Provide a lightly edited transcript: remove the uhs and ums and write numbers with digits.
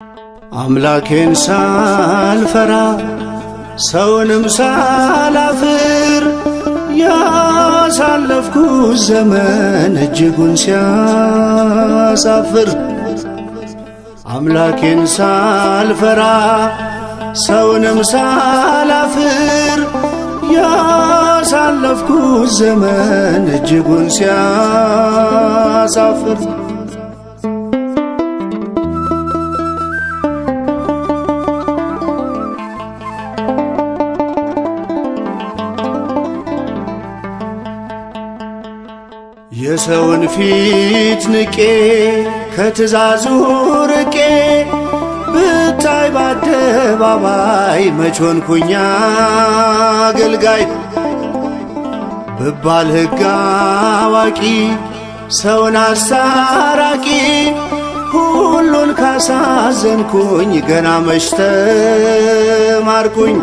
አምላኬን ሳልፈራ ሰውንም ሳላፍር ያሳለፍኩት ዘመን እጅጉን ሲያሳፍር አምላኬን ሳልፈራ ሰውንም ሳላፍር ያሳለፍኩት ዘመን እጅጉን ሲያሳፍር የሰውን ፊት ንቄ ከትእዛዙ ርቄ ብታይ በአደባባይ መች ሆንኩኝ አገልጋይ ብባል ሕግ አዋቂ ሰውን አስታራቂ ሁሉን ካሳዘንኩኝ ገና መች ተማርኩኝ